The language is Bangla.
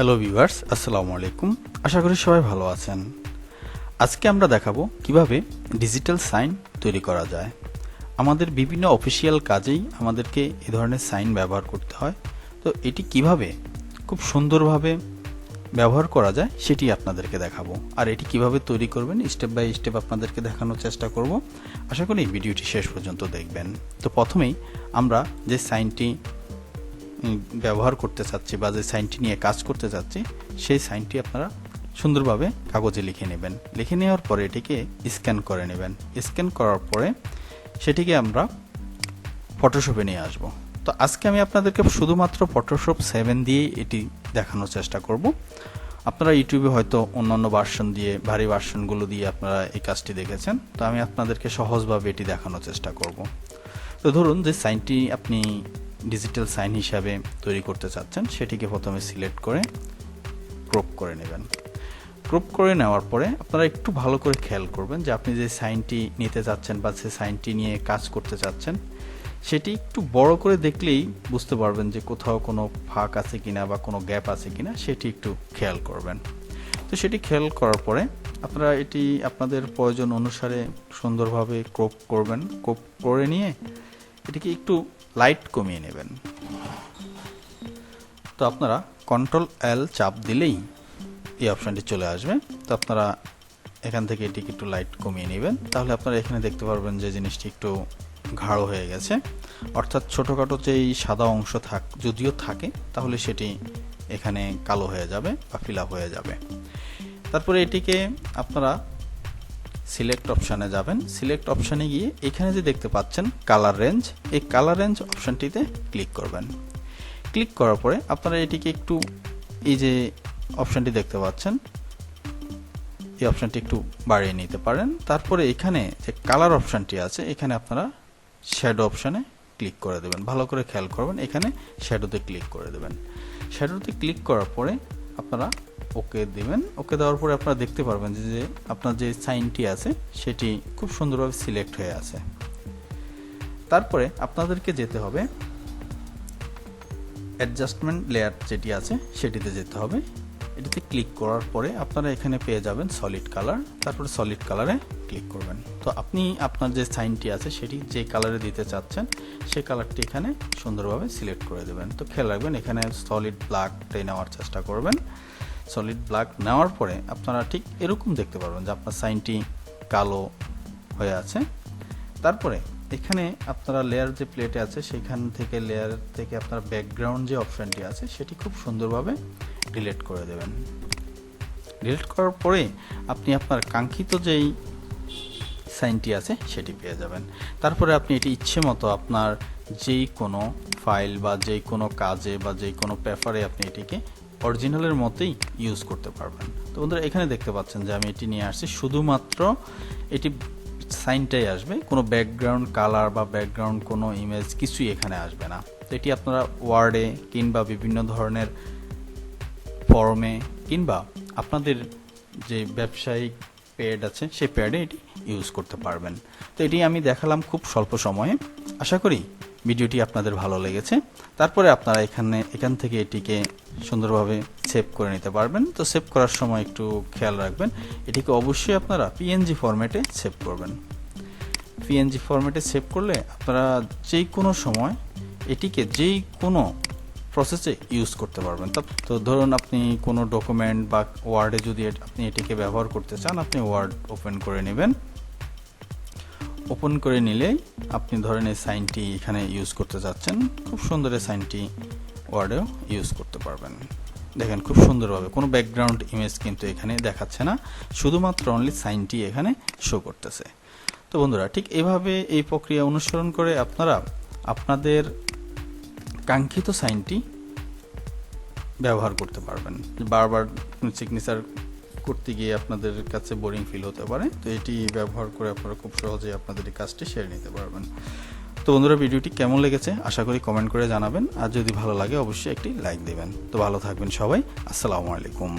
হ্যালো ভিউয়ার্স, আসসালামু আলাইকুম। আশা করি সবাই ভালো আছেন। আজকে আমরা দেখাবো কিভাবে ডিজিটাল সাইন তৈরি করা যায়। আমাদের বিভিন্ন অফিসিয়াল কাজেই আমাদেরকে এই ধরনের সাইন ব্যবহার করতে হয়। তো এটি কিভাবে খুব সুন্দরভাবে ব্যবহার করা যায় সেটি আপনাদেরকে দেখাবো। আর এটি কিভাবে তৈরি করবেন স্টেপ বাই স্টেপ আপনাদেরকে দেখানোর চেষ্টা করব। আশা করি এই ভিডিওটি শেষ পর্যন্ত দেখবেন। তো প্রথমেই আমরা যে সাইনটি ব্যবহার করতে চাচ্ছি বা যে সাইনটি নিয়ে কাজ করতে চাচ্ছি সেই সাইনটি আপনারা সুন্দরভাবে কাগজে লিখে নেবেন। লিখে নেওয়ার পরে এটিকে স্ক্যান করে নেবেন। স্ক্যান করার পরে সেটিকে আমরা ফটোশপে নিয়ে আসব। তো আজকে আমি আপনাদেরকে শুধুমাত্র ফটোশপ 7 দিয়ে এটি দেখানোর চেষ্টা করব। আপনারা ইউটিউবে হয়তো অন্যান্য ভার্সন দিয়ে ভারী ভার্সনগুলো দিয়ে আপনারা এই কাজটি দেখেছেন। তো আমি আপনাদেরকে সহজভাবে এটি দেখানোর চেষ্টা করব। তো ধরুন যে সাইনটি আপনি ডিজিটাল সাইন হিসাবে তৈরি করতে চাচ্ছেন সেটিকে প্রথমে সিলেক্ট করে ক্রপ করে নেবেন। ক্রপ করে নেওয়ার পরে আপনারা একটু ভালো করে খেয়াল করবেন যে আপনি যে সাইনটি নিতে চাচ্ছেন বা যে সাইনটি নিয়ে কাজ করতে চাচ্ছেন সেটি একটু বড় করে দেখলেই বুঝতে পারবেন যে কোথাও কোনো ফাঁক আছে কিনা বা কোনো গ্যাপ আছে কিনা সেটি একটু খেয়াল করবেন। তো সেটি খেয়াল করার পরে আপনারা এটি আপনাদের প্রয়োজন অনুসারে সুন্দরভাবে ক্রপ করবেন। ক্রপ করে নিয়ে এটিকে একটু লাইট কমিয়ে নেবেন। তো আপনারা Ctrl+L চাপ দিলেই এই অপশানটি চলে আসবে। তো আপনারা এখান থেকে এটিকে একটু লাইট কমিয়ে নেবেন। তাহলে আপনারা এখানে দেখতে পারবেন যে জিনিসটি একটু গাঢ় হয়ে গেছে, অর্থাৎ ছোটোখাটো যেই সাদা অংশ যদিও থাকে তাহলে সেটি এখানে কালো হয়ে যাবে বা ফিল আপ হয়ে যাবে। তারপরে এটিকে আপনারা সিলেক্ট অপশানে যাবেন। সিলেক্ট অপশানে গিয়ে এখানে যে দেখতে পাচ্ছেন কালার রেঞ্জ, এই কালার রেঞ্জ অপশানটিতে ক্লিক করবেন। ক্লিক করার পরে আপনারা এটিকে একটু এই যে অপশানটি দেখতে পাচ্ছেন এই অপশানটি একটু বাড়িয়ে নিতে পারেন। তারপরে এখানে যে কালার অপশানটি আছে এখানে আপনারা শ্যাডো অপশানে ক্লিক করে দেবেন। ভালো করে খেয়াল করবেন, এখানে শ্যাডোতে ক্লিক করে দেবেন। শ্যাডোতে ক্লিক করার পরে আপনারা ওকে দিবেন। ওকে দেওয়ার পরে আপনারা দেখতে পারবেন যে আপনার যে সাইনটি আছে সেটি খুব সুন্দরভাবে সিলেক্ট হয়ে আছে। তারপরে আপনাদেরকে যেতে হবে অ্যাডজাস্টমেন্ট লেয়ার যেটি আছে সেটিতে যেতে হবে। এটিতে ক্লিক করার পরে আপনারা এখানে পেয়ে যাবেন সলিড কালার। তারপরে সলিড কালারে ক্লিক করবেন। তো আপনি আপনার যে সাইনটি আছে সেটি যে কালারে দিতে চাচ্ছেন সেই কালারটি এখানে সুন্দরভাবে সিলেক্ট করে দেবেন। তো খেয়াল রাখবেন এখানে সলিড ব্ল্যাকটাই নেওয়ার চেষ্টা করবেন। সলিড ব্ল্যাক নেওয়ার পরে আপনারা ঠিক এরকম দেখতে পারবেন যে আপনার সাইনটি কালো হয়ে আছে। তারপরে এখানে আপনারা লেয়ার যে প্লেটে আছে সেখান থেকে লেয়ার থেকে আপনার ব্যাকগ্রাউন্ড যে অপশানটি আছে সেটি খুব সুন্দরভাবে ডিলিট করে দেবেন। ডিলিট করার পরে আপনি আপনার কাঙ্ক্ষিত যেই সাইনটি আছে সেটি পেয়ে যাবেন। তারপরে আপনি এটি ইচ্ছে মতো আপনার যেই কোনো ফাইল বা যেই কোনো কাজে বা যেই কোনো পেপারে আপনি এটিকে অরিজিনালের মতোই ইউজ করতে পারবেন। তো বন্ধুরা এখানে দেখতে পাচ্ছেন যে আমি এটি নিয়ে আসছি, শুধুমাত্র এটি সাইনটাই আসবে, কোনো ব্যাকগ্রাউন্ড কালার বা ব্যাকগ্রাউন্ড কোনো ইমেজ কিছুই এখানে আসবে না। তো এটি আপনারা ওয়ার্ডে কিংবা বিভিন্ন ধরনের ফর্মে কিংবা আপনাদের যে ব্যবসায়িক প্যাড আছে সেই প্যাডে এটি ইউজ করতে পারবেন। তো এটি আমি দেখালাম খুব স্বল্প সময়ে। আশা করি ভিডিওটি আপনাদের ভালো লেগেছে। তারপরে আপনারা এখান থেকে এটিকে সুন্দরভাবে সেভ করে নিতে পারবেন। তো সেভ করার সময় একটু খেয়াল রাখবেন এটিকে অবশ্যই আপনারা পিএনজি ফরম্যাটে সেভ করবেন। পিএনজি ফরম্যাটে সেভ করলে আপনারা যেই কোনো সময় এটিকে যেই কোনো প্রসেসে ইউজ করতে পারবেন। তো ধরুন আপনি কোনো ডকুমেন্ট বা ওয়ার্ডে যদি আপনি এটিকে ব্যবহার করতে চান, আপনি ওয়ার্ড ওপেন করে নেবেন। ওপেন করে নিলেই আপনি ধরেন এই সাইনটি এখানে ইউজ করতে যাচ্ছেন, খুব সুন্দর এই সাইনটি ওয়ার্ডেও ইউজ করতে পারবেন। দেখেন খুব সুন্দরভাবে কোনো ব্যাকগ্রাউন্ড ইমেজ কিন্তু এখানে দেখাচ্ছে না, শুধুমাত্র অনলি সাইনটি এখানে শো করতেছে। তো বন্ধুরা ঠিক এভাবে এই প্রক্রিয়া অনুসরণ করে আপনারা আপনাদের কাঙ্ক্ষিত সাইনটি ব্যবহার করতে পারবেন। বারবার সিগনেচার করতে গিয়ে আপনাদের কাছে বোরিং ফিল হতে পারে। তো এটি ব্যবহার করে আপনারা খুব সহজেই আপনাদের এই কাজটি সেরে নিতে পারবেন। তো বন্ধুরা ভিডিওটি কেমন লেগেছে আশা করি কমেন্ট করে জানাবেন। আর যদি ভালো লাগে অবশ্যই একটি লাইক দেবেন। তো ভালো থাকবেন সবাই। আসসালামু আলাইকুম।